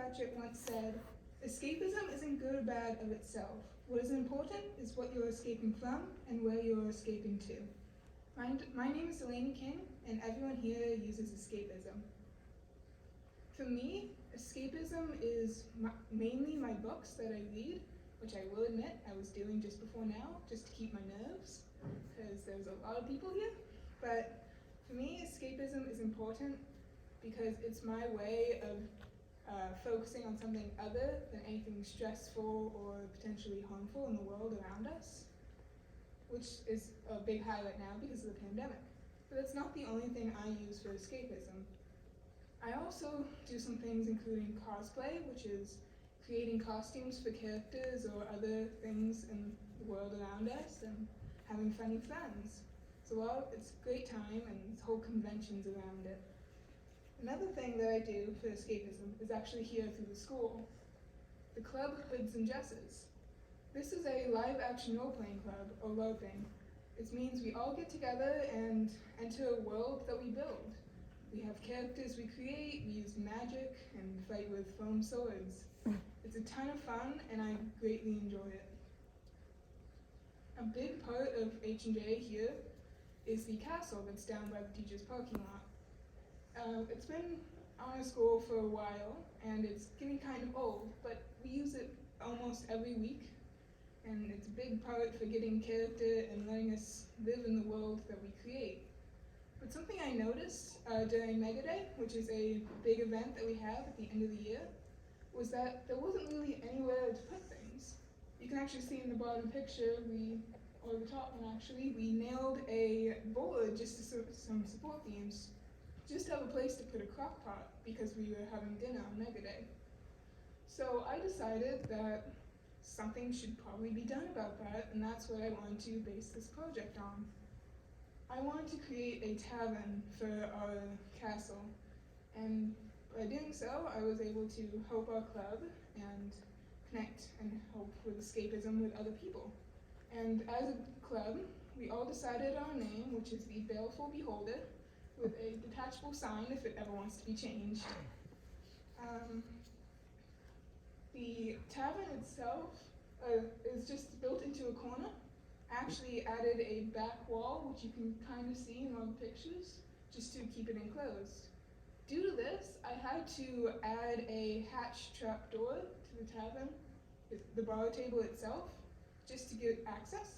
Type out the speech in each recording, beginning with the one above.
Pratchett once said, "Escapism isn't good or bad of itself. What is important is what you're escaping from and where you're escaping to." My name is Delaney King, and everyone here uses escapism. For me, escapism is mainly my books that I read, which I will admit I was doing just before now, just to keep my nerves, because there's a lot of people here. But for me, escapism is important because it's my way of focusing on something other than anything stressful or potentially harmful in the world around us, which is a big highlight now because of the pandemic. But that's not the only thing I use for escapism. I also do some things including cosplay, which is creating costumes for characters or other things in the world around us and having fun with friends. So it's a great time and there's whole conventions around it. Another thing that I do for escapism is actually here through the school. The club Hoods and Jesses. This is a live-action role-playing club, or LARPing. It means we all get together and enter a world that we build. We have characters we create, we use magic, and fight with foam swords. It's a ton of fun, and I greatly enjoy it. A big part of H&J here is the castle that's down by the teacher's parking lot. It's been on our school for a while, and it's getting kind of old, but we use it almost every week, and it's a big part for getting character and letting us live in the world that we create. But something I noticed during Mega Day, which is a big event that we have at the end of the year, was that there wasn't really anywhere to put things. You can actually see in the bottom picture, or the top one actually, we nailed a board just to some support themes, just to have a place to put a crock pot because we were having dinner on Mega Day. So I decided that something should probably be done about that, and that's what I wanted to base this project on. I wanted to create a tavern for our castle, and by doing so, I was able to help our club and connect and help with escapism with other people. And as a club, we all decided on a name, which is the Baleful Beholder, with a detachable sign if it ever wants to be changed. The tavern itself is just built into a corner. I actually added a back wall, which you can kind of see in all the pictures, just to keep it enclosed. Due to this, I had to add a hatch trapdoor to the tavern, the bar table itself, just to get access.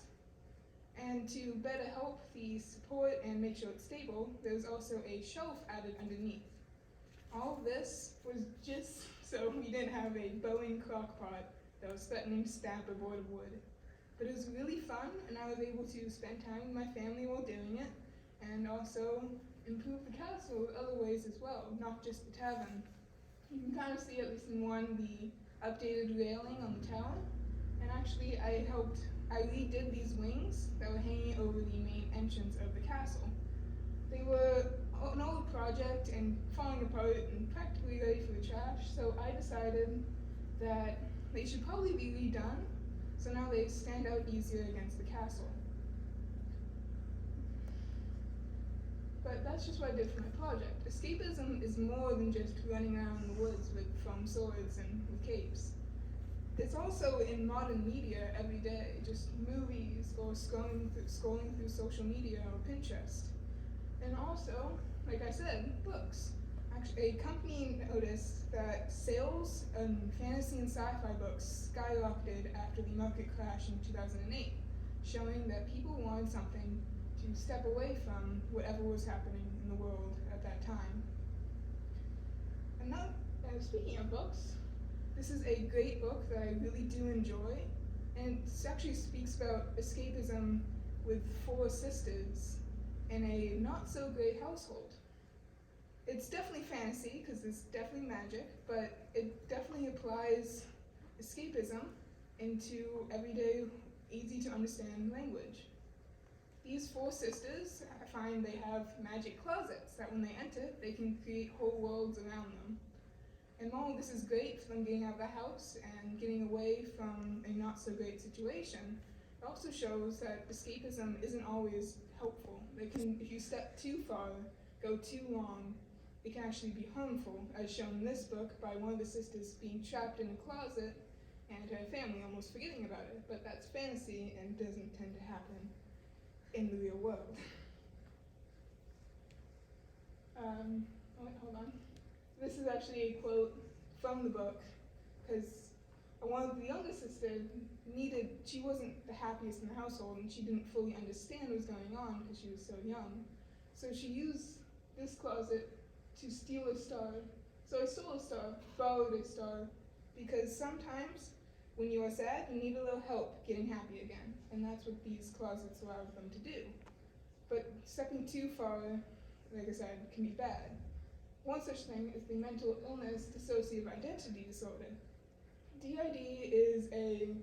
And to better help the support and make sure it's stable, there's also a shelf added underneath. All of this was just so we didn't have a Boeing crock pot that was threatening to stab a board of wood. But it was really fun, and I was able to spend time with my family while doing it, and also improve the castle with other ways as well, not just the tavern. You can kind of see, at least in one, the updated railing on the tower, and actually I redid these wings that were hanging over the main entrance of the castle. They were an old project and falling apart and practically ready for the trash, so I decided that they should probably be redone, so now they stand out easier against the castle. But that's just what I did for my project. Escapism is more than just running around in the woods with foam swords and with capes. It's also in modern media every day, just movies or scrolling through social media or Pinterest. And also, like I said, books. Actually, a company noticed that sales of fantasy and sci-fi books skyrocketed after the market crash in 2008, showing that people wanted something to step away from whatever was happening in the world at that time. And now, speaking of books, this is a great book that I really do enjoy, and it actually speaks about escapism with 4 sisters in a not-so-great household. It's definitely fantasy, because it's definitely magic, but it definitely applies escapism into everyday, easy-to-understand language. These 4 sisters, I find they have magic closets that when they enter, they can create whole worlds around them. And while this is great for them getting out of the house and getting away from a not-so-great situation, it also shows that escapism isn't always helpful. They can, if you step too far, go too long, it can actually be harmful, as shown in this book by one of the sisters being trapped in a closet and her family almost forgetting about it. But that's fantasy and doesn't tend to happen in the real world. Hold on. This is actually a quote from the book, because one of the younger sisters she wasn't the happiest in the household, and she didn't fully understand what was going on because she was so young. So she used this closet to steal a star. So I stole a star, borrowed a star, because sometimes when you are sad, you need a little help getting happy again, and that's what these closets allow them to do. But stepping too far, like I said, can be bad. One such thing is the mental illness dissociative identity disorder. DID is a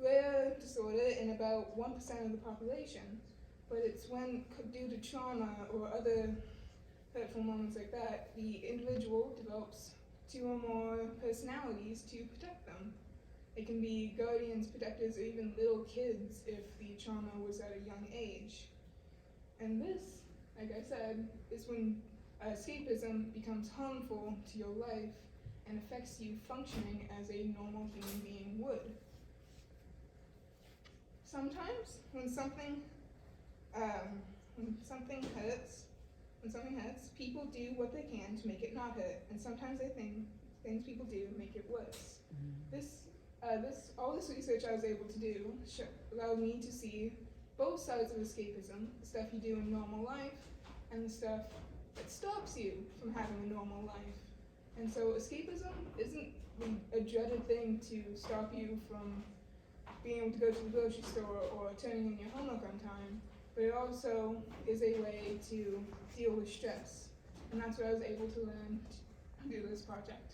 rare disorder in about 1% of the population, but it's when, due to trauma or other hurtful moments like that, the individual develops 2 or more personalities to protect them. It can be guardians, protectors, or even little kids if the trauma was at a young age. And this, like I said, is when escapism becomes harmful to your life and affects you functioning as a normal human being would. Sometimes when something hurts, people do what they can to make it not hurt, and sometimes I think things people do make it worse. All this research I was able to do allowed me to see both sides of escapism, the stuff you do in normal life and the stuff that stops you from having a normal life. And so escapism isn't a dreaded thing to stop you from being able to go to the grocery store or turning in your homework on time, but it also is a way to deal with stress. And that's what I was able to learn to do this project.